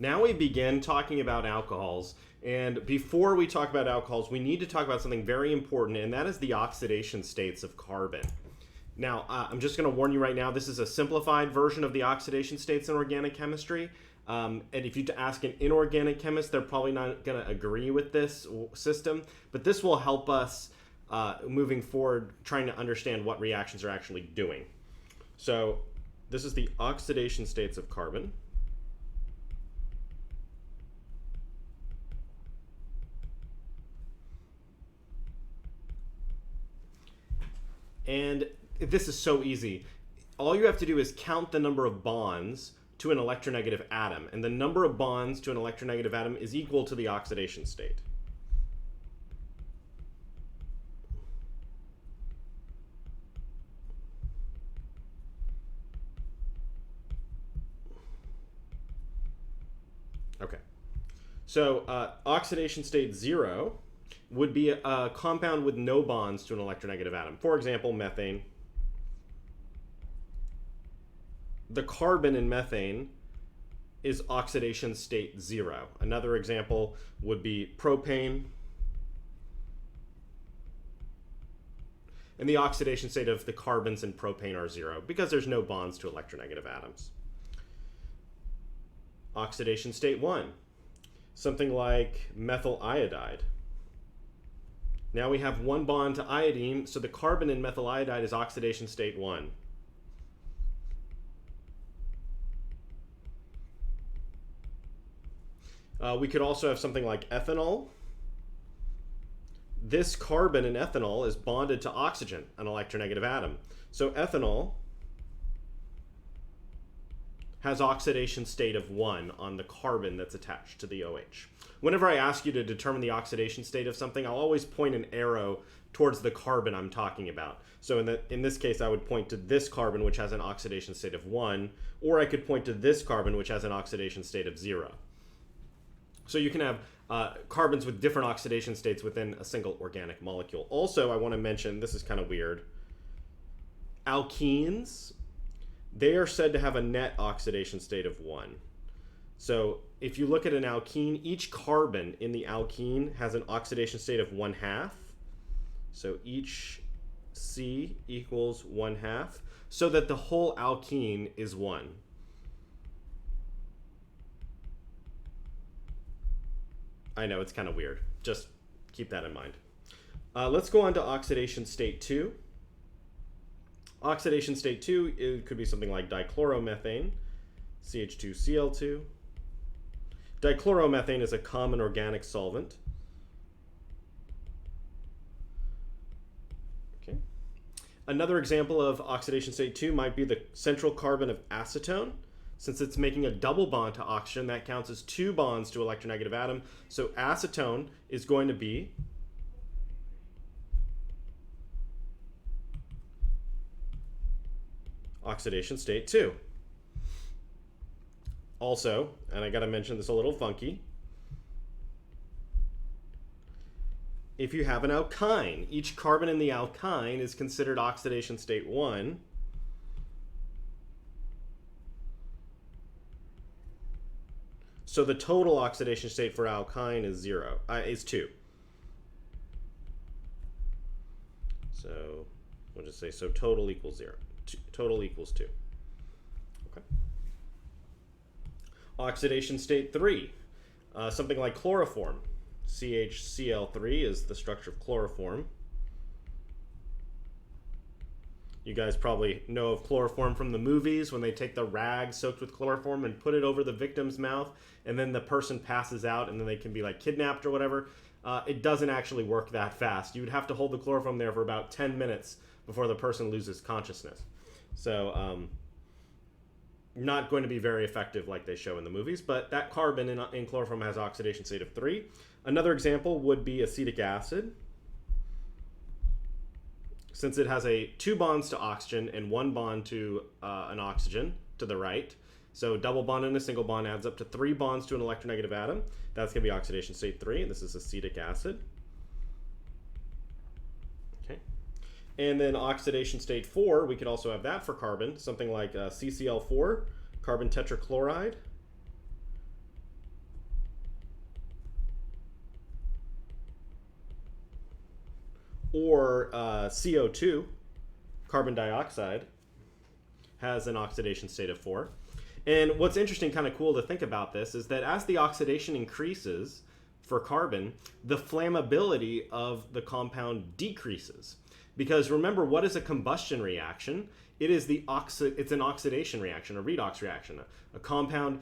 Now we begin talking about alcohols. And before we talk about alcohols, we need to talk about something very important, and that is the oxidation states of carbon. Now, I'm just going to warn you right now, this is a simplified version of the oxidation states in organic chemistry. And if you ask an inorganic chemist, they're probably not going to agree with this system. But this will help us moving forward, trying to understand what reactions are actually doing. So this is the oxidation states of carbon. And this is so easy. All you have to do is count the number of bonds to an electronegative atom. And the number of bonds to an electronegative atom is equal to the oxidation state. Okay. So oxidation state 0 would be a compound with no bonds to an electronegative atom. For example, methane. The carbon in methane is oxidation state 0. Another example would be propane. And the oxidation state of the carbons in propane are 0 because there's no bonds to electronegative atoms. Oxidation state 1, something like methyl iodide. Now we have one bond to iodine, so the carbon in methyl iodide is oxidation state 1. We could also have something like ethanol. This carbon in ethanol is bonded to oxygen, an electronegative atom. So ethanol has oxidation state of 1 on the carbon that's attached to the OH. Whenever I ask you to determine the oxidation state of something, I'll always point an arrow towards the carbon I'm talking about. So in this case, I would point to this carbon, which has an oxidation state of 1, or I could point to this carbon, which has an oxidation state of 0. So you can have carbons with different oxidation states within a single organic molecule. Also, I want to mention, this is kind of weird, alkenes, they are said to have a net oxidation state of 1. So if you look at an alkene, each carbon in the alkene has an oxidation state of 1/2. So each C equals 1/2, so that the whole alkene is 1. I know, it's kind of weird. Just keep that in mind. Let's go on to oxidation state 2. Oxidation state 2, it could be something like dichloromethane, CH2Cl2. Dichloromethane is a common organic solvent. Okay. Another example of oxidation state 2 might be the central carbon of acetone. Since it's making a double bond to oxygen, that counts as 2 bonds to electronegative atom. So acetone is going to be oxidation state 2. Also, and I got to mention this a little funky, if you have an alkyne, each carbon in the alkyne is considered oxidation state 1. So the total oxidation state for alkyne is 2. So we'll just say, so total equals 0. Total equals 2. Okay. Oxidation state 3, something like chloroform. CHCl3 is the structure of chloroform. You guys probably know of chloroform from the movies when they take the rag soaked with chloroform and put it over the victim's mouth, and then the person passes out and then they can be like kidnapped or whatever. It doesn't actually work that fast. You would have to hold the chloroform there for about 10 minutes before the person loses consciousness. So not going to be very effective like they show in the movies, but that carbon in chloroform has oxidation state of 3. Another example would be acetic acid. Since it has 2 bonds to oxygen and 1 bond to an oxygen to the right, so double bond and a single bond adds up to 3 bonds to an electronegative atom. That's going to be oxidation state 3, and this is acetic acid. Okay. And then oxidation state 4, we could also have that for carbon, something like CCl4, carbon tetrachloride. or CO2, carbon dioxide, has an oxidation state of 4. And what's interesting, kind of cool to think about this, is that as the oxidation increases for carbon, the flammability of the compound decreases. Because remember, what is a combustion reaction? It's an oxidation reaction, a redox reaction. A compound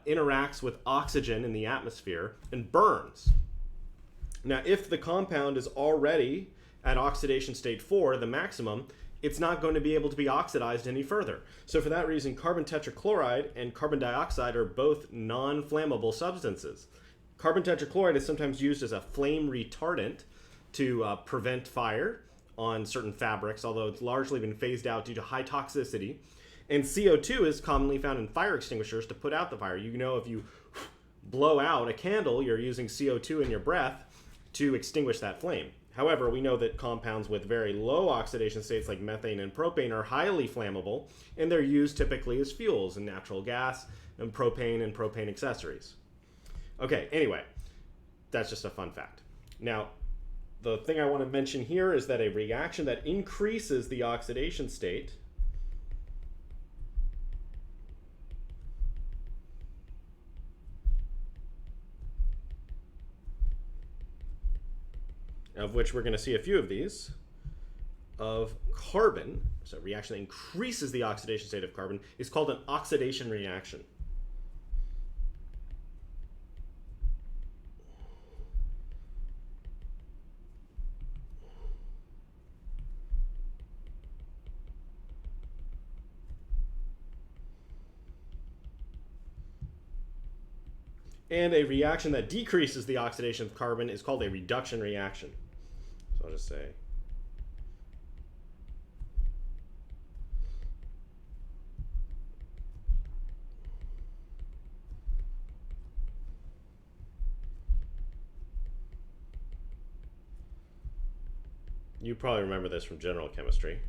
interacts with oxygen in the atmosphere and burns. Now, if the compound is already at oxidation state 4, the maximum, it's not going to be able to be oxidized any further. So for that reason, carbon tetrachloride and carbon dioxide are both non-flammable substances. Carbon tetrachloride is sometimes used as a flame retardant to prevent fire on certain fabrics, although it's largely been phased out due to high toxicity. And CO2 is commonly found in fire extinguishers to put out the fire. You know, if you blow out a candle, you're using CO2 in your breath to extinguish that flame. However, we know that compounds with very low oxidation states like methane and propane are highly flammable, and they're used typically as fuels in natural gas and propane accessories. Okay, anyway, that's just a fun fact. Now, the thing I want to mention here is that a reaction that increases the oxidation state of which we're going to see a few of these, of carbon, so a reaction that increases the oxidation state of carbon, is called an oxidation reaction. And a reaction that decreases the oxidation of carbon is called a reduction reaction. So I'll just say you probably remember this from general chemistry,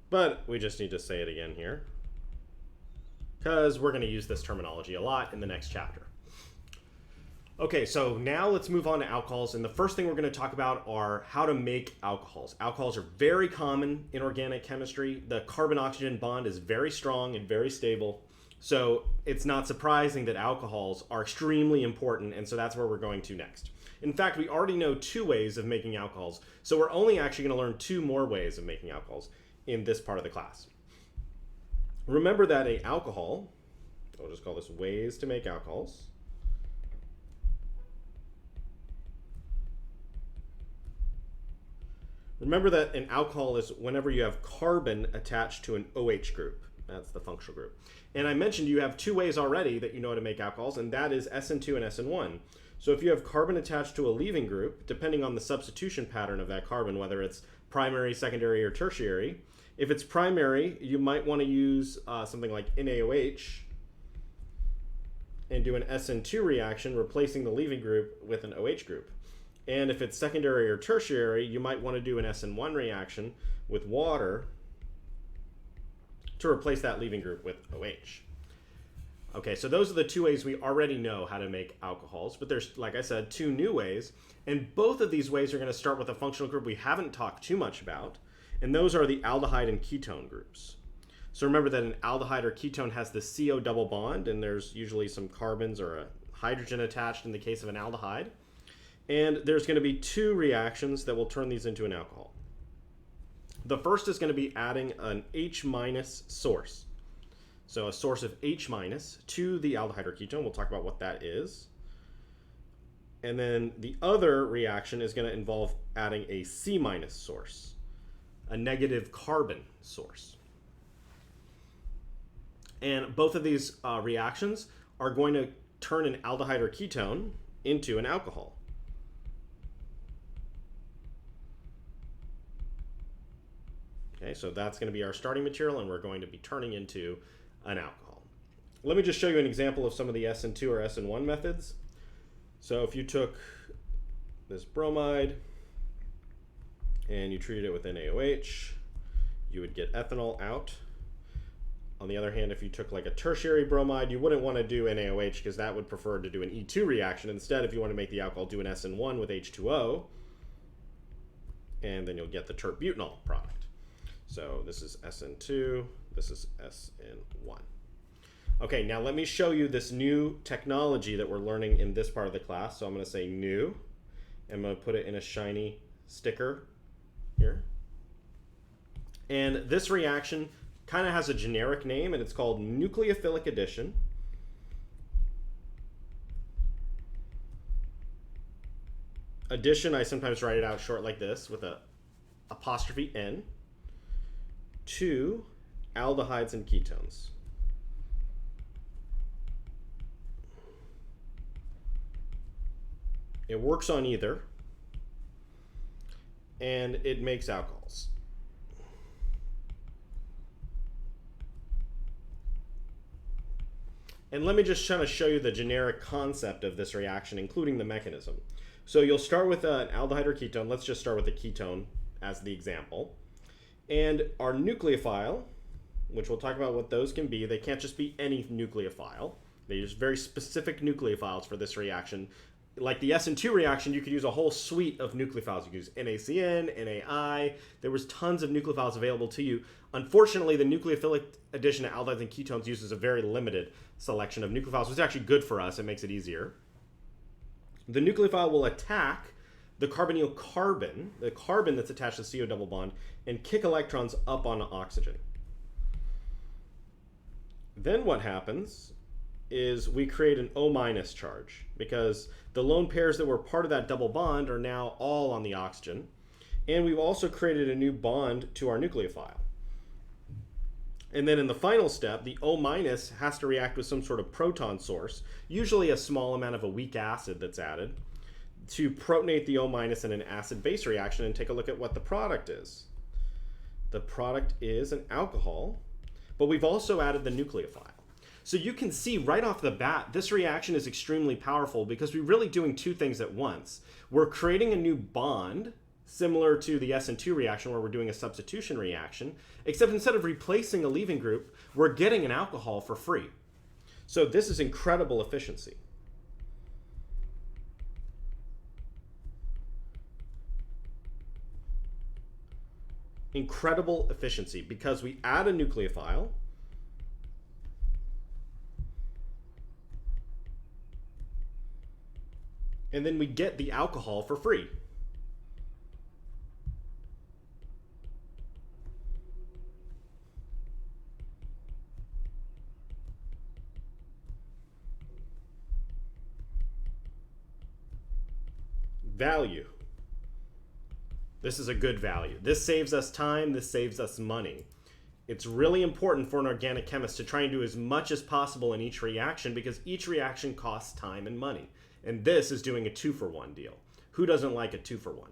but we just need to say it again here because we're going to use this terminology a lot in the next chapter. Okay, so now let's move on to alcohols, and the first thing we're going to talk about are how to make alcohols. Alcohols are very common in organic chemistry. The carbon-oxygen bond is very strong and very stable, so it's not surprising that alcohols are extremely important, and so that's where we're going to next. In fact, we already know 2 ways of making alcohols, so we're only actually going to learn 2 more ways of making alcohols in this part of the class. Remember that an alcohol, I'll just call this ways to make alcohols, remember that an alcohol is whenever you have carbon attached to an OH group. That's the functional group. And I mentioned you have 2 ways already that you know how to make alcohols, and that is SN2 and SN1. So if you have carbon attached to a leaving group, depending on the substitution pattern of that carbon, whether it's primary, secondary, or tertiary, if it's primary, you might want to use something like NaOH and do an SN2 reaction, replacing the leaving group with an OH group. And if it's secondary or tertiary, you might want to do an SN1 reaction with water to replace that leaving group with OH. Okay, so those are the 2 ways we already know how to make alcohols, but there's, like I said, 2 new ways, and both of these ways are going to start with a functional group we haven't talked too much about, and those are the aldehyde and ketone groups. So remember that an aldehyde or ketone has the CO double bond, and there's usually some carbons or a hydrogen attached in the case of an aldehyde. And there's going to be 2 reactions that will turn these into an alcohol. The first is going to be adding an H- source. So a source of H- to the aldehyde or ketone. We'll talk about what that is. And then the other reaction is going to involve adding a C- source, a negative carbon source. And both of these reactions are going to turn an aldehyde or ketone into an alcohol. Okay, so that's going to be our starting material, and we're going to be turning into an alcohol. Let me just show you an example of some of the SN2 or SN1 methods. So if you took this bromide and you treated it with NaOH, you would get ethanol out. On the other hand, if you took like a tertiary bromide, you wouldn't want to do NaOH because that would prefer to do an E2 reaction. Instead, if you want to make the alcohol, do an SN1 with H2O. and then you'll get the tert-butanol product. So this is SN2, this is SN1. Okay, now let me show you this new technology that we're learning in this part of the class. So I'm going to say new. I'm going to put it in a shiny sticker here. And this reaction kind of has a generic name, and it's called nucleophilic addition. Addition, I sometimes write it out short like this with a apostrophe N to aldehydes and ketones. It works on either, and it makes alcohols. And let me just kind of show you the generic concept of this reaction, including the mechanism. So you'll start with an aldehyde or ketone. Let's just start with a ketone as the example. And our nucleophile, which we'll talk about what those can be, they can't just be any nucleophile. They use very specific nucleophiles for this reaction. Like the SN2 reaction, you could use a whole suite of nucleophiles. You could use NaCN, NaI. There was tons of nucleophiles available to you. Unfortunately, the nucleophilic addition of aldehydes and ketones uses a very limited selection of nucleophiles, which is actually good for us. It makes it easier. The nucleophile will attack the carbonyl carbon, the carbon that's attached to the CO double bond, and kick electrons up on oxygen. Then what happens is we create an O- charge because the lone pairs that were part of that double bond are now all on the oxygen. And we've also created a new bond to our nucleophile. And then in the final step, the O- has to react with some sort of proton source, usually a small amount of a weak acid that's added, to protonate the O- in an acid-base reaction and take a look at what the product is. The product is an alcohol, but we've also added the nucleophile. So you can see right off the bat, this reaction is extremely powerful because we're really doing two things at once. We're creating a new bond, similar to the SN2 reaction where we're doing a substitution reaction, except instead of replacing a leaving group, we're getting an alcohol for free. So this is incredible efficiency. Incredible efficiency because we add a nucleophile, and then we get the alcohol for free. Value. This is a good value. This saves us time, this saves us money. It's really important for an organic chemist to try and do as much as possible in each reaction because each reaction costs time and money. And this is doing a 2-for-1 deal. Who doesn't like a 2-for-1?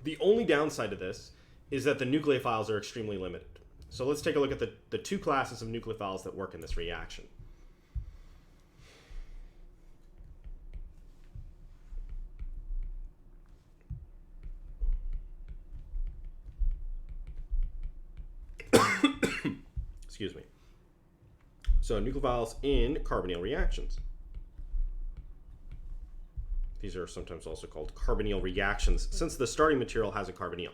The only downside to this is that the nucleophiles are extremely limited. So let's take a look at the two classes of nucleophiles that work in this reaction. Excuse me. So nucleophiles in carbonyl reactions. These are sometimes also called carbonyl reactions since the starting material has a carbonyl.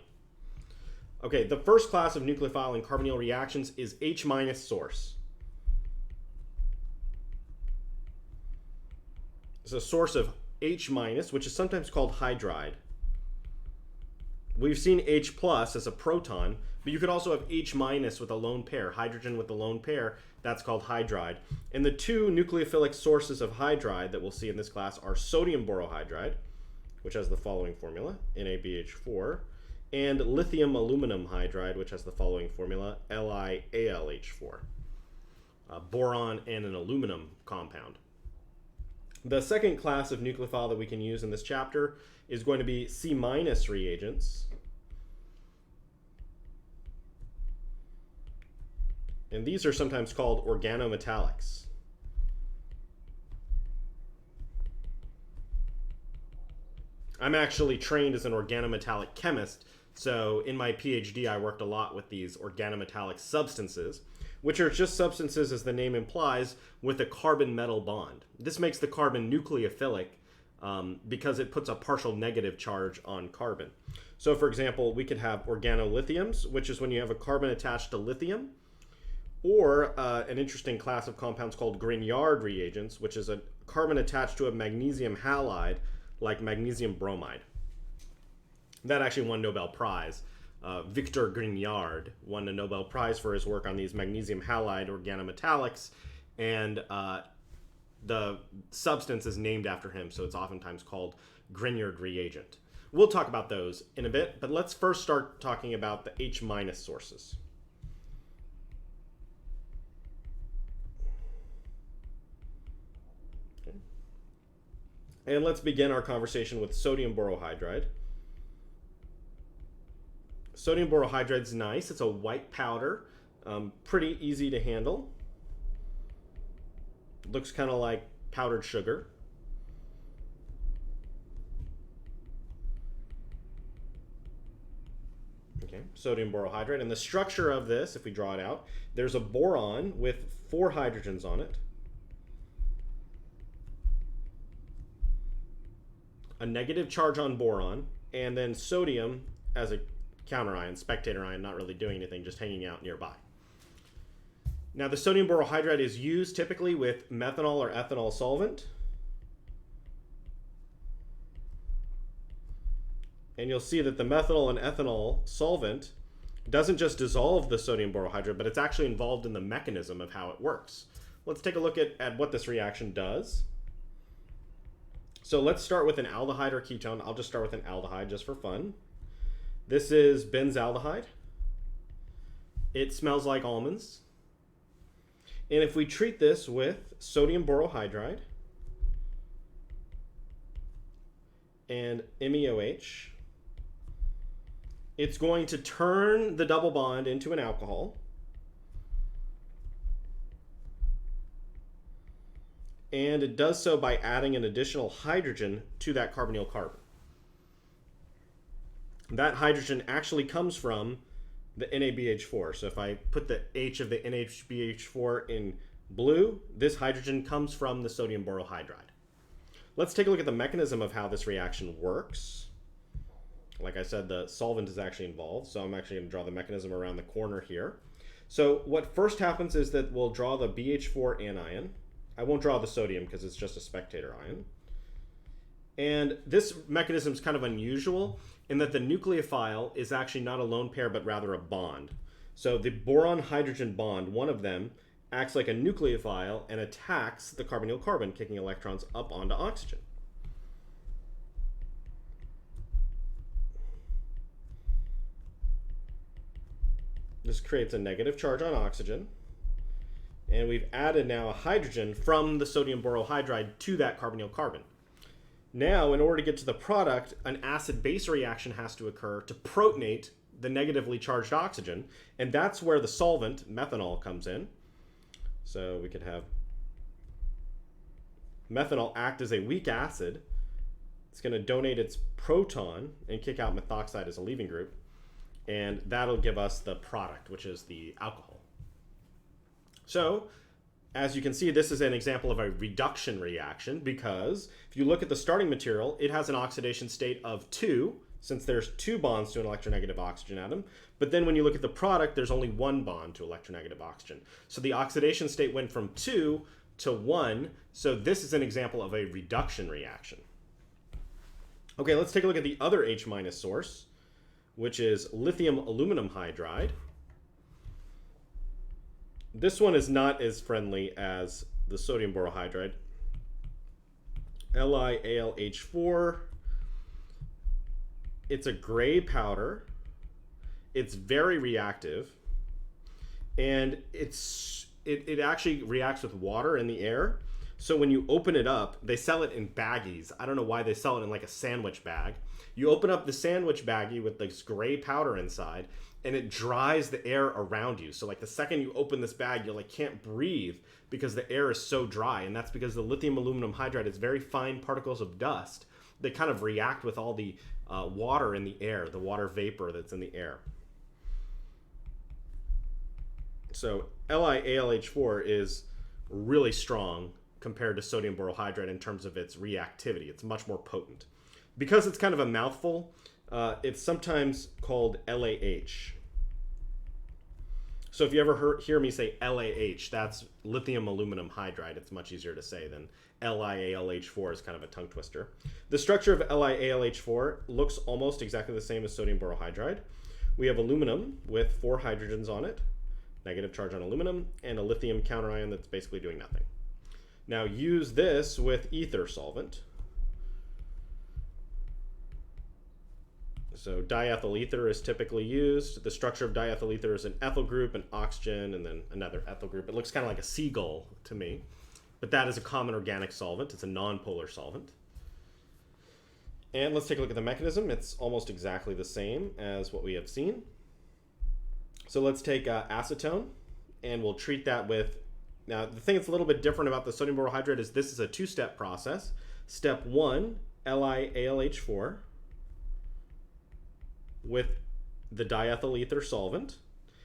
Okay, the first class of nucleophile in carbonyl reactions is H- source. It's a source of H-, which is sometimes called hydride. We've seen H+ as a proton, but you could also have H- with a lone pair, hydrogen with a lone pair. That's called hydride. And the two nucleophilic sources of hydride that we'll see in this class are sodium borohydride, which has the following formula, NaBH4, and lithium aluminum hydride, which has the following formula, LiAlH4. Boron and an aluminum compound. The second class of nucleophile that we can use in this chapter is going to be C- reagents. And these are sometimes called organometallics. I'm actually trained as an organometallic chemist, so in my PhD I worked a lot with these organometallic substances, which are just substances, as the name implies, with a carbon-metal bond. This makes the carbon nucleophilic because it puts a partial negative charge on carbon. So for example, we could have organolithiums, which is when you have a carbon attached to lithium, or an interesting class of compounds called Grignard reagents, which is a carbon attached to a magnesium halide, like magnesium bromide. That actually won Nobel Prize. Victor Grignard won a Nobel Prize for his work on these magnesium halide organometallics, and the substance is named after him, so it's oftentimes called Grignard reagent. We'll talk about those in a bit, but let's first start talking about the H- sources. Okay. And let's begin our conversation with sodium borohydride. Sodium borohydride is nice. It's a white powder, pretty easy to handle. Looks kind of like powdered sugar. Okay, sodium borohydride. And the structure of this, if we draw it out, there's a boron with 4 hydrogens on it, a negative charge on boron, and then sodium as a counter ion, spectator ion, not really doing anything, just hanging out nearby. Now the sodium borohydride is used typically with methanol or ethanol solvent. And you'll see that the methanol and ethanol solvent doesn't just dissolve the sodium borohydride, but it's actually involved in the mechanism of how it works. Let's take a look at what this reaction does. So let's start with an aldehyde or ketone. I'll just start with an aldehyde just for fun. This is benzaldehyde. It smells like almonds. And if we treat this with sodium borohydride and MeOH, it's going to turn the double bond into an alcohol. And it does so by adding an additional hydrogen to that carbonyl carbon. That hydrogen actually comes from the NaBH4. So if I put the H of the NaBH4 in blue, this hydrogen comes from the sodium borohydride. Let's take a look at the mechanism of how this reaction works. Like I said, the solvent is actually involved, so I'm actually going to draw the mechanism around the corner here. So what first happens is that we'll draw the BH4 anion. I won't draw the sodium because it's just a spectator ion. And this mechanism is kind of unusual in that the nucleophile is actually not a lone pair, but rather a bond. So the boron-hydrogen bond, one of them, acts like a nucleophile and attacks the carbonyl carbon, kicking electrons up onto oxygen. This creates a negative charge on oxygen. And we've added now a hydrogen from the sodium borohydride to that carbonyl carbon. Now, in order to get to the product, an acid-base reaction has to occur to protonate the negatively charged oxygen, and that's where the solvent, methanol, comes in. So we could have methanol act as a weak acid. It's going to donate its proton and kick out methoxide as a leaving group, and that'll give us the product, which is the alcohol. So, as you can see, this is an example of a reduction reaction because if you look at the starting material, it has an oxidation state of 2, since there's 2 bonds to an electronegative oxygen atom. But then when you look at the product, there's only 1 bond to electronegative oxygen. So the oxidation state went from 2 to 1. So this is an example of a reduction reaction. Okay, let's take a look at the other H- source, which is lithium aluminum hydride. This one is not as friendly as the sodium borohydride. LiAlH4. It's a gray powder. It's very reactive. And it actually reacts with water in the air. So when you open it up, they sell it in baggies. I don't know why they sell it in like a sandwich bag. You open up the sandwich baggie with this gray powder inside, and it dries the air around you. So like the second you open this bag, you like can't breathe because the air is so dry. And that's because the lithium aluminum hydride is very fine particles of dust that kind of react with all the water in the air, the water vapor that's in the air. So LiAlH4 is really strong compared to sodium borohydride in terms of its reactivity. It's much more potent. Because it's kind of a mouthful, it's sometimes called LAH. So if you ever hear me say LAH, that's lithium aluminum hydride. It's much easier to say than LiAlH4 is kind of a tongue twister. The structure of LiAlH4 looks almost exactly the same as sodium borohydride. We have aluminum with 4 hydrogens on it, negative charge on aluminum, and a lithium counterion that's basically doing nothing. Now use this with ether solvent. So diethyl ether is typically used. The structure of diethyl ether is an ethyl group, an oxygen, and then another ethyl group. It looks kind of like a seagull to me, but that is a common organic solvent. It's a nonpolar solvent. And let's take a look at the mechanism. It's almost exactly the same as what we have seen. So let's take acetone, and we'll treat that with, now the thing that's a little bit different about the sodium borohydride is this is a 2-step process. Step 1, LiAlH4 with the diethyl ether solvent.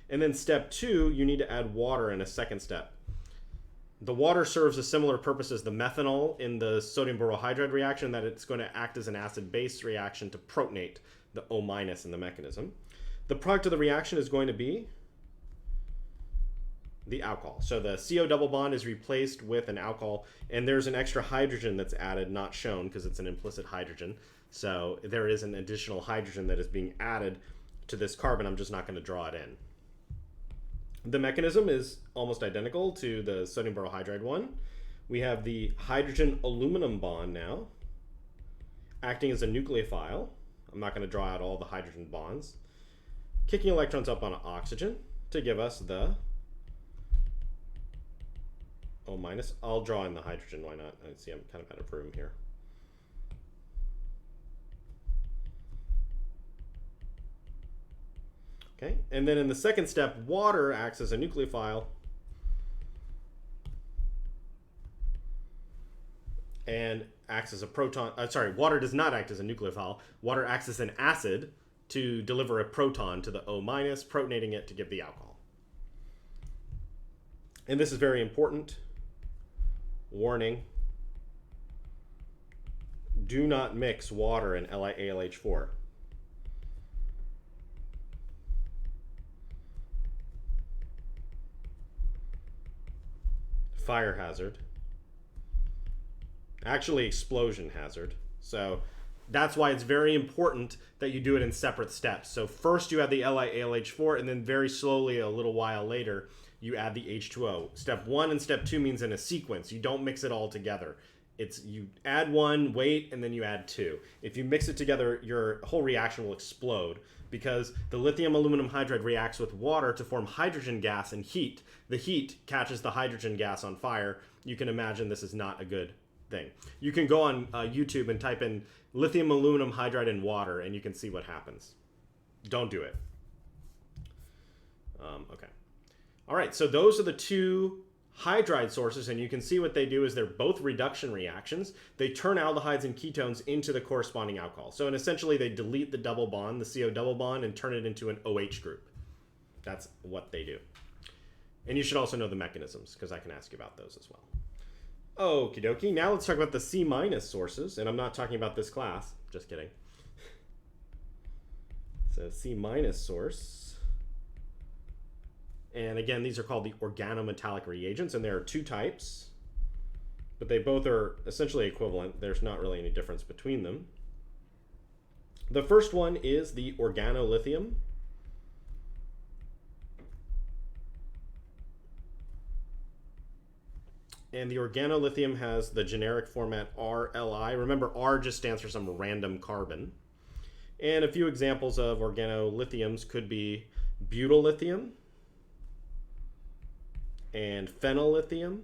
And then step 2, you need to add water in a second step. The water serves a similar purpose as the methanol in the sodium borohydride reaction, that it's going to act as an acid-base reaction to protonate the O- in the mechanism. The product of the reaction is going to be the alcohol. So the CO double bond is replaced with an alcohol, and there's an extra hydrogen that's added, not shown because it's an implicit hydrogen. So there is an additional hydrogen that is being added to this carbon. I'm just not going to draw it in. The mechanism is almost identical to the sodium borohydride one. We have the hydrogen aluminum bond now acting as a nucleophile. I'm not going to draw out all the hydrogen bonds. Kicking electrons up on an oxygen to give us the O-. I'll draw in the hydrogen, why not? I see I'm kind of out of room here. Okay, and then in the second step, water acts as a nucleophile and acts as a proton. Water does not act as a nucleophile. Water acts as an acid to deliver a proton to the O-, protonating it to give the alcohol. And this is very important. Warning. Do not mix water and LiAlH4. Fire hazard. Actually, explosion hazard. So that's why it's very important that you do it in separate steps. So first you add the LiAlH4, and then very slowly, a little while later, you add the H2O. Step 1 and step 2 means in a sequence. You don't mix it all together. It's you add 1, wait, and then you add 2. If you mix it together, your whole reaction will explode because the lithium aluminum hydride reacts with water to form hydrogen gas and heat. The heat catches the hydrogen gas on fire. You can imagine this is not a good thing. You can go on YouTube and type in lithium aluminum hydride in water and you can see what happens. Don't do it. Okay. All right, so those are the two hydride sources, and you can see what they do is they're both reduction reactions. They turn aldehydes and ketones into the corresponding alcohol. So essentially they delete the double bond, the CO double bond, and turn it into an OH group. That's what they do. And you should also know the mechanisms, because I can ask you about those as well. Okie dokie, now let's talk about the C- sources, and I'm not talking about this class, just kidding. So C- source. And again, these are called the organometallic reagents, and there are 2 types, but they both are essentially equivalent. There's not really any difference between them. The first one is the organolithium. And the organolithium has the generic format RLI. Remember, R just stands for some random carbon. And a few examples of organolithiums could be butyllithium and phenyllithium.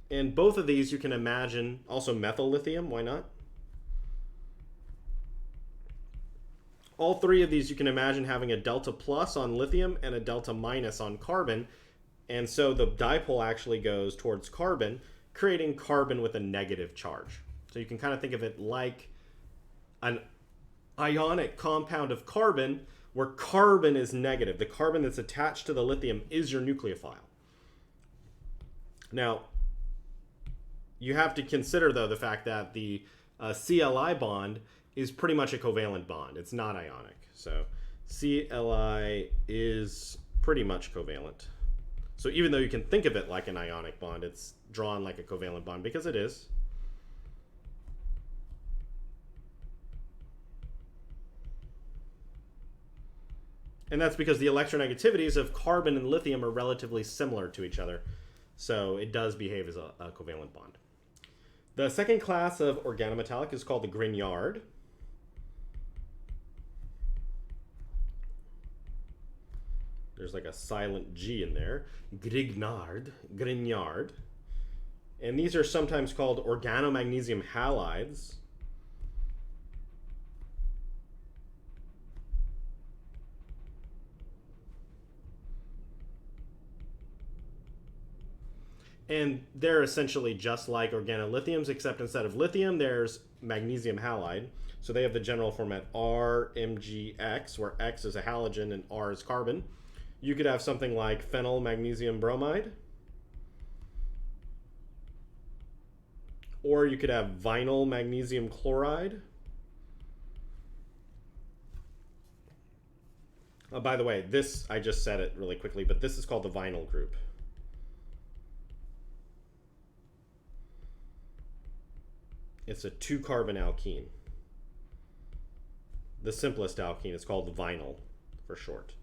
And both of these you can imagine, also methyl lithium, why not? All 3 of these you can imagine having a delta plus on lithium and a delta minus on carbon. And so the dipole actually goes towards carbon, creating carbon with a negative charge. So you can kind of think of it like an ionic compound of carbon where carbon is negative. The carbon that's attached to the lithium is your nucleophile. Now, you have to consider, though, the fact that the CLI bond is pretty much a covalent bond. It's not ionic. So CLI is pretty much covalent. So even though you can think of it like an ionic bond, it's drawn like a covalent bond because it is. And that's because the electronegativities of carbon and lithium are relatively similar to each other. So it does behave as a covalent bond. The second class of organometallic is called the Grignard. There's like a silent G in there. Grignard. And these are sometimes called organomagnesium halides. And they're essentially just like organolithiums, except instead of lithium, there's magnesium halide. So they have the general format RMgX, where X is a halogen and R is carbon. You could have something like phenyl magnesium bromide. Or you could have vinyl magnesium chloride. By the way, this, I just said it really quickly, but this is called the vinyl group. It's a 2-carbon alkene. The simplest alkene is called the vinyl for short.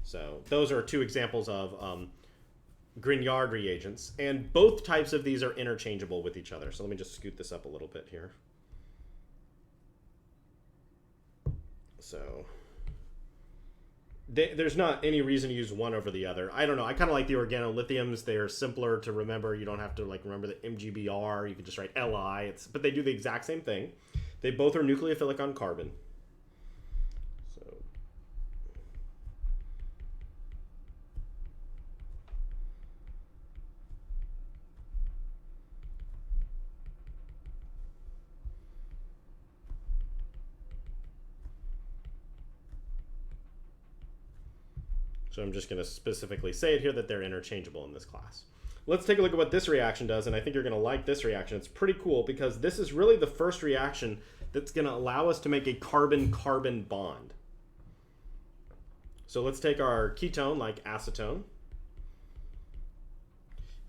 So those are 2 examples of Grignard reagents, and both types of these are interchangeable with each other. So let me just scoot this up a little bit here. So there's not any reason to use one over the other. I don't know. I kind of like the organolithiums. They're simpler to remember. You don't have to like remember the MgBr. You can just write Li. But they do the exact same thing. They both are nucleophilic on carbon. So I'm just going to specifically say it here that they're interchangeable in this class. Let's take a look at what this reaction does, and I think you're going to like this reaction. It's pretty cool because this is really the first reaction that's going to allow us to make a carbon-carbon bond. So let's take our ketone, like acetone,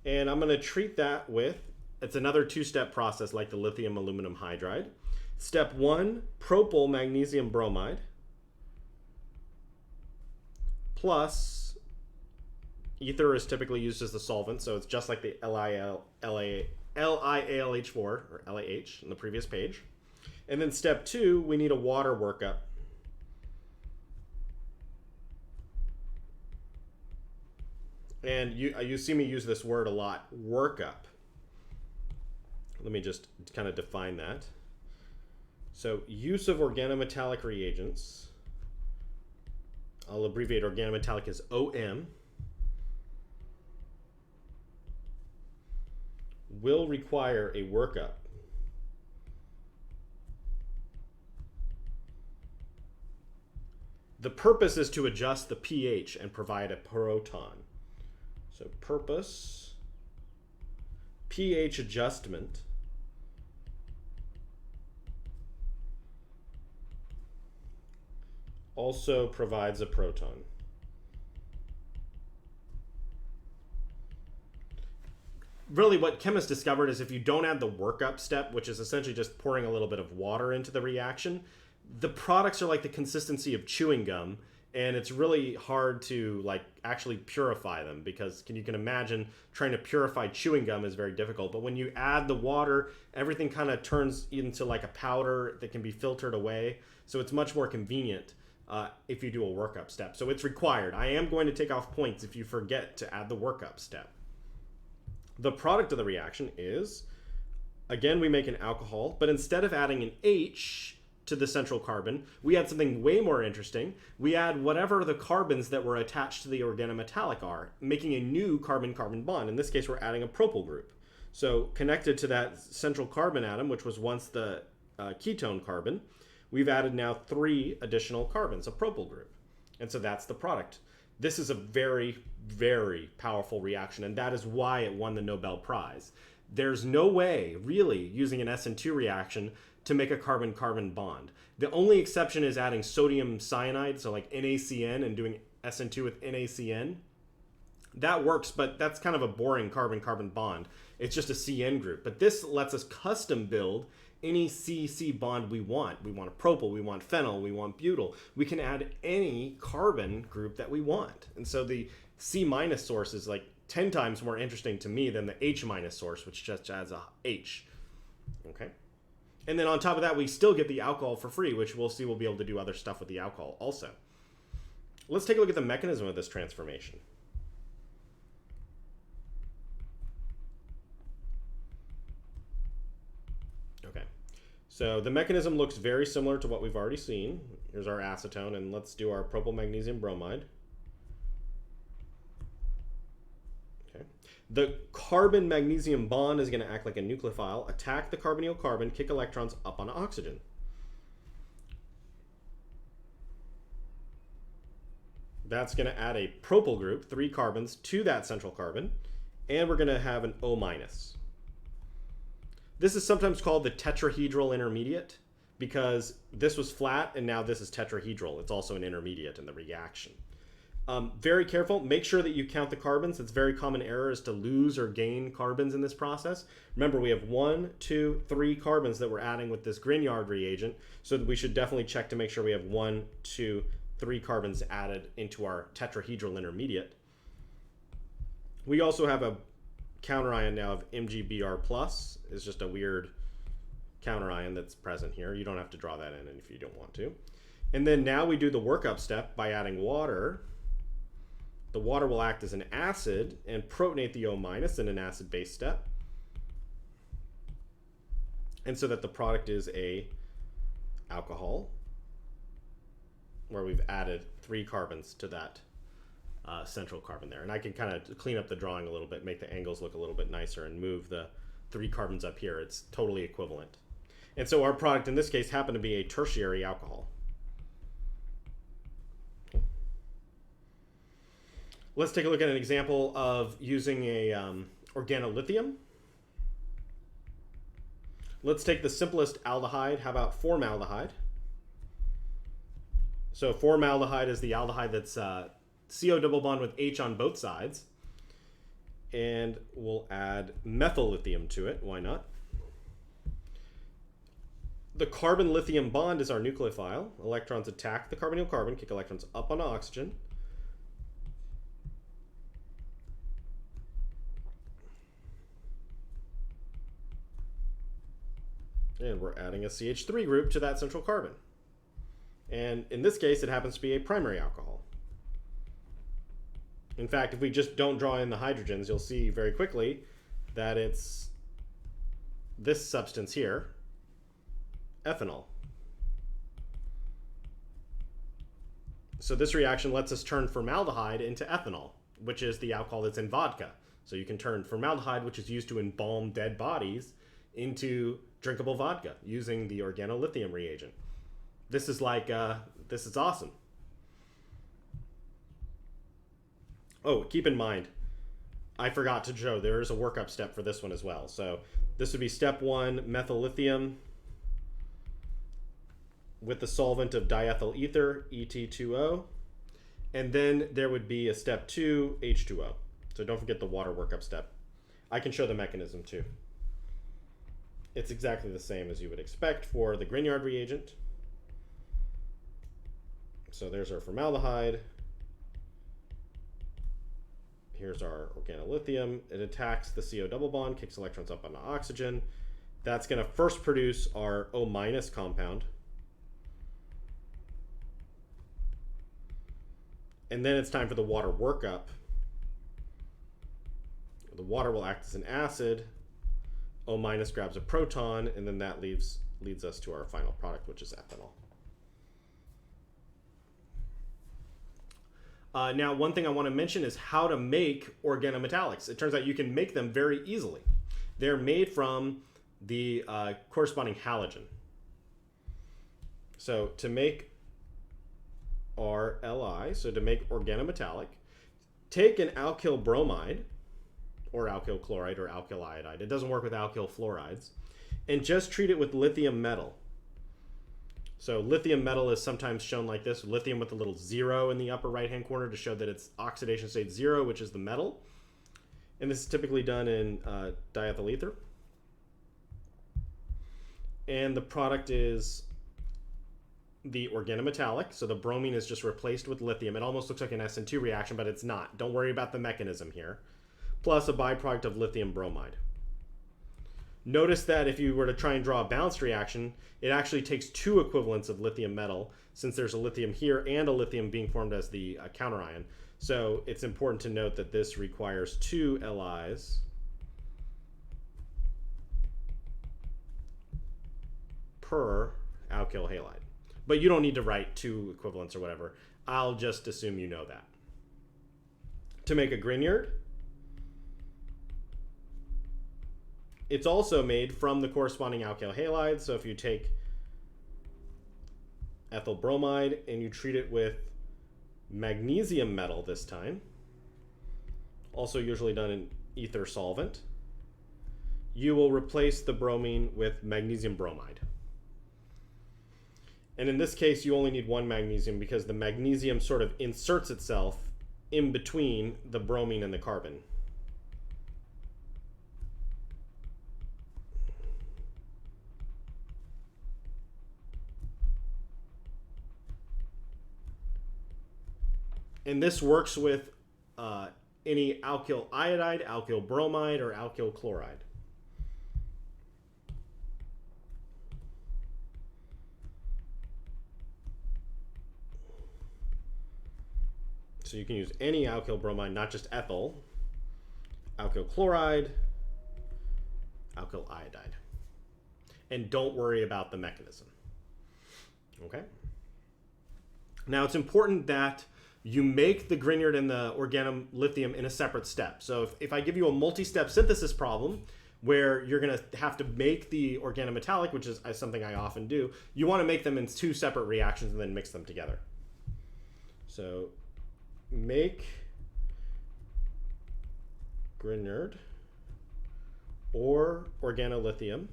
and I'm going to treat that with, it's another 2-step process like the lithium aluminum hydride. Step 1, propyl magnesium bromide, plus ether is typically used as the solvent, so it's just like the LiAlH4 or LAH in the previous page. And then step 2, we need a water workup. And you see me use this word a lot, workup. Let me just kind of define that. So use of organometallic reagents. I'll abbreviate organometallic as OM. Will require a workup. The purpose is to adjust the pH and provide a proton. So purpose, pH adjustment. Also provides a proton. Really what chemists discovered is if you don't add the workup step, which is essentially just pouring a little bit of water into the reaction, the products are like the consistency of chewing gum, and it's really hard to like actually purify them because you can imagine trying to purify chewing gum is very difficult. But when you add the water, everything kind of turns into like a powder that can be filtered away. So it's much more convenient if you do a workup step. So it's required. I am going to take off points if you forget to add the workup step. The product of the reaction is, again, we make an alcohol, but instead of adding an H to the central carbon, we add something way more interesting. We add whatever the carbons that were attached to the organometallic are, making a new carbon-carbon bond. In this case, we're adding a propyl group. So connected to that central carbon atom, which was once the ketone carbon, we've added now 3 additional carbons, a propyl group. And so that's the product. This is a very, very powerful reaction, and that is why it won the Nobel Prize. There's no way, really, using an SN2 reaction to make a carbon-carbon bond. The only exception is adding sodium cyanide, so like NaCN, and doing SN2 with NaCN. That works, but that's kind of a boring carbon-carbon bond. It's just a CN group. But this lets us custom build any C-C bond we want. We want a propyl, we want phenyl, we want butyl. We can add any carbon group that we want. And so the C- source is like 10 times more interesting to me than the H- source, which just adds a H. Okay. And then on top of that, we still get the alcohol for free, which we'll see we'll be able to do other stuff with the alcohol also. Let's take a look at the mechanism of this transformation. Okay, so the mechanism looks very similar to what we've already seen. Here's our acetone, and let's do our propyl magnesium bromide. Okay, the carbon magnesium bond is going to act like a nucleophile, attack the carbonyl carbon, kick electrons up on oxygen. That's going to add a propyl group, 3 carbons, to that central carbon, and we're going to have an O-. This is sometimes called the tetrahedral intermediate because this was flat and now this is tetrahedral. It's also an intermediate in the reaction. Very careful. Make sure that you count the carbons. It's a very common error is to lose or gain carbons in this process. Remember, we have 1, 2, 3 carbons that we're adding with this Grignard reagent, so we should definitely check to make sure we have 1, 2, 3 carbons added into our tetrahedral intermediate. We also have a counterion now of MgBr+. Is just a weird counterion that's present here. You don't have to draw that in if you don't want to. And then now we do the workup step by adding water. The water will act as an acid and protonate the O- in an acid-base step. And so that the product is a alcohol where we've added 3 carbons to that central carbon there. And I can kind of clean up the drawing a little bit, make the angles look a little bit nicer, and move the 3 carbons up here. It's totally equivalent. And so our product in this case happened to be a tertiary alcohol. Let's take a look at an example of using a organolithium. Let's take the simplest aldehyde. How about formaldehyde? So formaldehyde is the aldehyde that's CO double bond with H on both sides. And we'll add methyl lithium to it. Why not? The carbon lithium bond is our nucleophile. Electrons attack the carbonyl carbon, kick electrons up on oxygen. And we're adding a CH3 group to that central carbon. And in this case, it happens to be a primary alcohol. In fact, if we just don't draw in the hydrogens, you'll see very quickly that it's this substance here, ethanol. So this reaction lets us turn formaldehyde into ethanol, which is the alcohol that's in vodka. So you can turn formaldehyde, which is used to embalm dead bodies, into drinkable vodka using the organolithium reagent. This is like, this is awesome. Oh, keep in mind, I forgot to show there is a workup step for this one as well. So this would be step 1, methyl lithium with the solvent of diethyl ether, Et2O. And then there would be a step 2, H2O. So don't forget the water workup step. I can show the mechanism too. It's exactly the same as you would expect for the Grignard reagent. So there's our formaldehyde. Here's our organolithium. It attacks the CO double bond, kicks electrons up onto oxygen. That's going to first produce our O- compound. And then it's time for the water workup. The water will act as an acid. O- grabs a proton, and then that leads us to our final product, which is ethanol. Now, one thing I want to mention is how to make organometallics. It turns out you can make them very easily. They're made from the corresponding halogen. So to make RLi, so to make organometallic, take an alkyl bromide, or alkyl chloride, or alkyl iodide. It doesn't work with alkyl fluorides. And just treat it with lithium metal. So lithium metal is sometimes shown like this, lithium with a little 0 in the upper right-hand corner to show that it's oxidation state 0, which is the metal. And this is typically done in diethyl ether. And the product is the organometallic. So the bromine is just replaced with lithium. It almost looks like an SN2 reaction, but it's not. Don't worry about the mechanism here. Plus a byproduct of lithium bromide. Notice that if you were to try and draw a balanced reaction, it actually takes 2 equivalents of lithium metal, since there's a lithium here and a lithium being formed as the counterion. So it's important to note that this requires 2 LIs per alkyl halide. But you don't need to write 2 equivalents or whatever. I'll just assume you know that. To make a Grignard, it's also made from the corresponding alkyl halide. So if you take ethyl bromide and you treat it with magnesium metal this time, also usually done in ether solvent, you will replace the bromine with magnesium bromide. And in this case, you only need 1 magnesium because the magnesium sort of inserts itself in between the bromine and the carbon. And this works with any alkyl iodide, alkyl bromide, or alkyl chloride. So you can use any alkyl bromide, not just ethyl, alkyl chloride, alkyl iodide. And don't worry about the mechanism. Okay? Now it's important that you make the Grignard and the organolithium in a separate step. So if I give you a multi-step synthesis problem where you're going to have to make the organometallic, which is something I often do, you want to make them in 2 separate reactions and then mix them together. So make Grignard or organolithium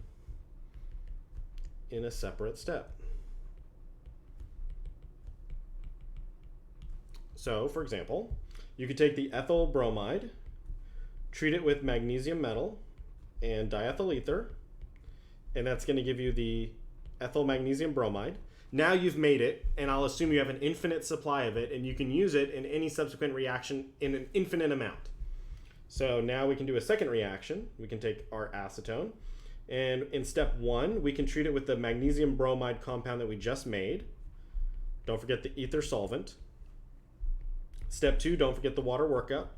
in a separate step. So, for example, you could take the ethyl bromide, treat it with magnesium metal and diethyl ether, and that's going to give you the ethyl magnesium bromide. Now you've made it, and I'll assume you have an infinite supply of it, and you can use it in any subsequent reaction in an infinite amount. So now we can do a second reaction. We can take our acetone, and in step 1, we can treat it with the magnesium bromide compound that we just made. Don't forget the ether solvent. Step 2, don't forget the water workup.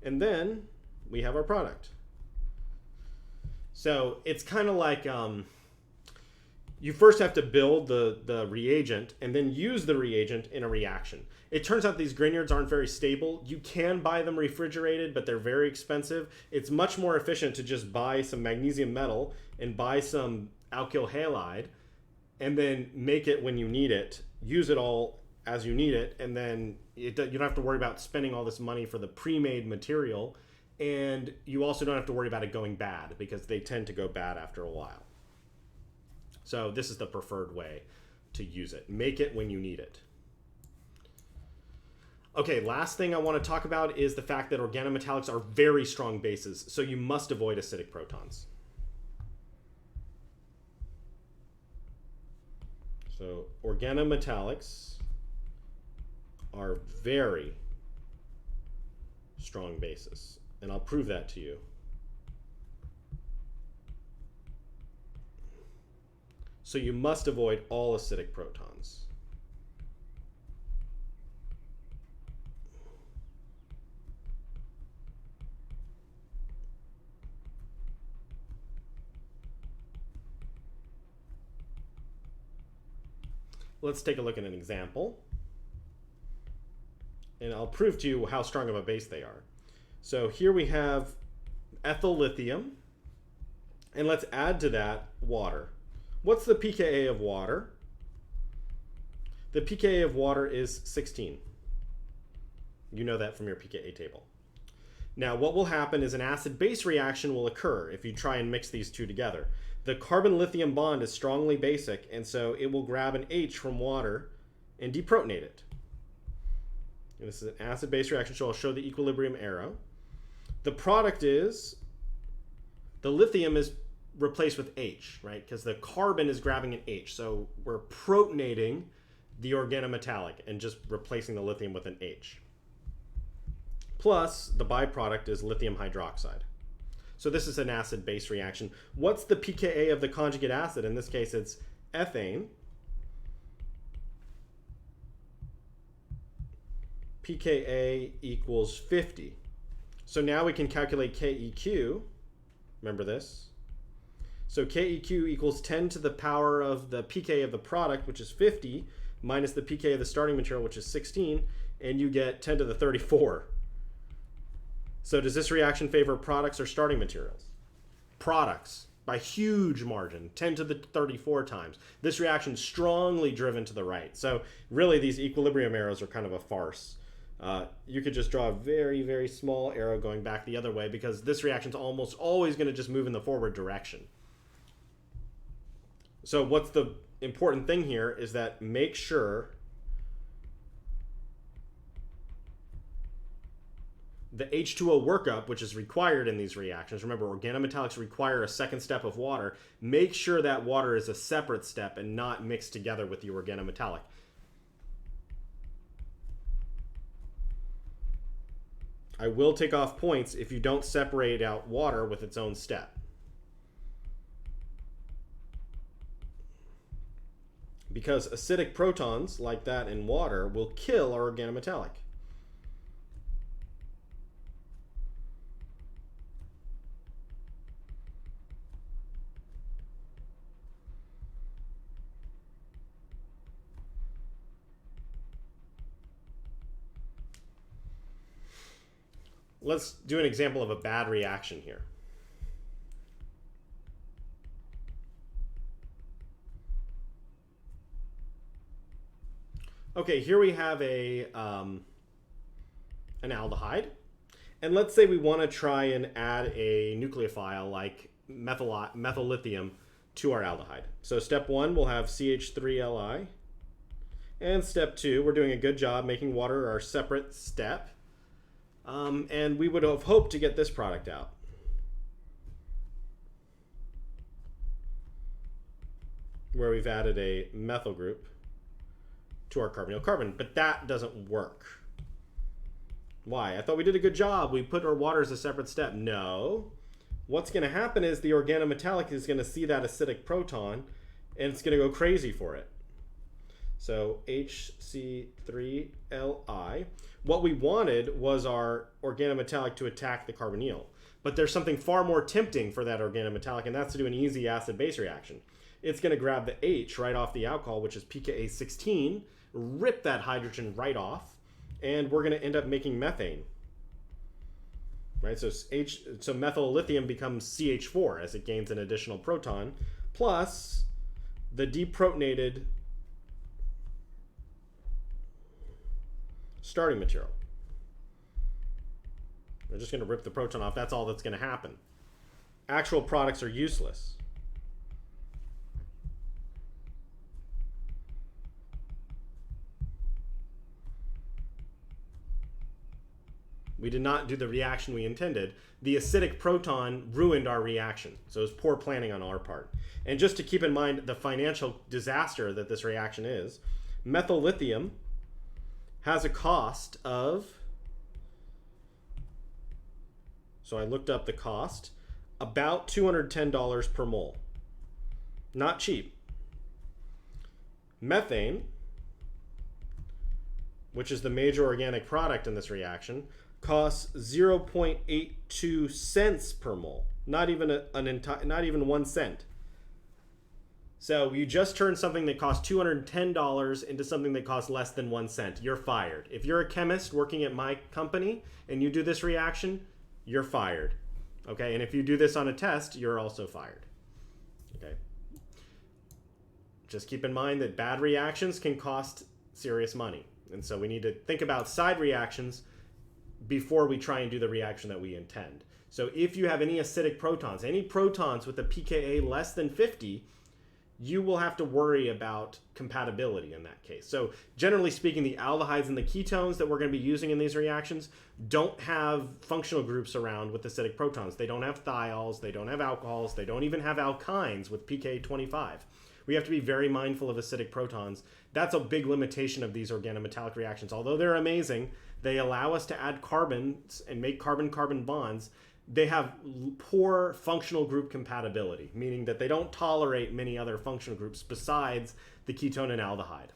And then we have our product. So it's kind of like you first have to build the reagent and then use the reagent in a reaction. It turns out these Grignards aren't very stable. You can buy them refrigerated, but they're very expensive. It's much more efficient to just buy some magnesium metal and buy some alkyl halide and then make it when you need it, use it all as you need it, and then you don't have to worry about spending all this money for the pre-made material, and you also don't have to worry about it going bad because they tend to go bad after a while. So this is the preferred way to use it. Make it when you need it. Okay, last thing I want to talk about is the fact that organometallics are very strong bases, so you must avoid acidic protons. So organometallics are very strong bases, and I'll prove that to you. So you must avoid all acidic protons. Let's take a look at an example. And I'll prove to you how strong of a base they are. So here we have ethyl lithium, and let's add to that water. What's the pKa of water? The pKa of water is 16. You know that from your pKa table. Now, what will happen is an acid-base reaction will occur if you try and mix these two together. The carbon-lithium bond is strongly basic, and so it will grab an H from water and deprotonate it. And this is an acid-base reaction, so I'll show the equilibrium arrow. The product is, the lithium is replaced with H, right? Because the carbon is grabbing an H. So we're protonating the organometallic and just replacing the lithium with an H. Plus, the byproduct is lithium hydroxide. So this is an acid-base reaction. What's the pKa of the conjugate acid? In this case, it's ethane. pKa equals 50. So now we can calculate KEQ. Remember this? So KEQ equals 10 to the power of the pKa of the product, which is 50, minus the pKa of the starting material, which is 16, and you get 10 to the 34. So does this reaction favor products or starting materials? Products, by huge margin, 10 to the 34 times. This reaction is strongly driven to the right. So really these equilibrium arrows are kind of a farce. You could just draw a very, very small arrow going back the other way because this reaction is almost always going to just move in the forward direction. So what's the important thing here is that make sure the H2O workup, which is required in these reactions, remember organometallics require a second step of water, make sure that water is a separate step and not mixed together with the organometallic. I will take off points if you don't separate out water with its own step. Because acidic protons, like that in water, will kill our organometallic. Let's do an example of a bad reaction here. Okay, here we have an aldehyde. And let's say we want to try and add a nucleophile like methyl lithium to our aldehyde. So step 1, we'll have CH3Li. And step 2, we're doing a good job making water our separate step. And we would have hoped to get this product out. Where we've added a methyl group to our carbonyl carbon, but that doesn't work. Why? I thought we did a good job. We put our water as a separate step. No. What's going to happen is the organometallic is going to see that acidic proton and it's going to go crazy for it. So HC3Li. What we wanted was our organometallic to attack the carbonyl. But there's something far more tempting for that organometallic, and that's to do an easy acid-base reaction. It's going to grab the H right off the alcohol, which is pKa 16, rip that hydrogen right off, and we're going to end up making methane. Right? So methyl lithium becomes CH4 as it gains an additional proton, plus the deprotonated starting material. We're just going to rip the proton off. That's all that's going to happen. Actual products are useless. We did not do the reaction we intended. The acidic proton ruined our reaction. So it was poor planning on our part. And just to keep in mind the financial disaster that this reaction is, methyl lithium has a cost of, so I looked up the cost, about $210 per mole. Not cheap. Methane, which is the major organic product in this reaction, costs 0.82 cents per mole. Not even not even 1 cent. So you just turned something that costs $210 into something that costs less than 1 cent. You're fired. If you're a chemist working at my company and you do this reaction, you're fired. Okay, and if you do this on a test, you're also fired. Okay. Just keep in mind that bad reactions can cost serious money. And so we need to think about side reactions before we try and do the reaction that we intend. So if you have any acidic protons, any protons with a pKa less than 50, you will have to worry about compatibility in that case. So generally speaking, the aldehydes and the ketones that we're going to be using in these reactions don't have functional groups around with acidic protons. They don't have thiols, they don't have alcohols, they don't even have alkynes with pKa 25. We have to be very mindful of acidic protons. That's a big limitation of these organometallic reactions. Although they're amazing, they allow us to add carbons and make carbon-carbon bonds. They have poor functional group compatibility, meaning that they don't tolerate many other functional groups besides the ketone and aldehyde.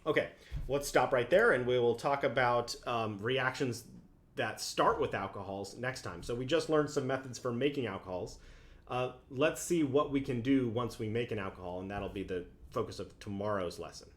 Okay, let's stop right there, and we will talk about reactions that start with alcohols next time. So we just learned some methods for making alcohols. Let's see what we can do once we make an alcohol, and that'll be the focus of tomorrow's lesson.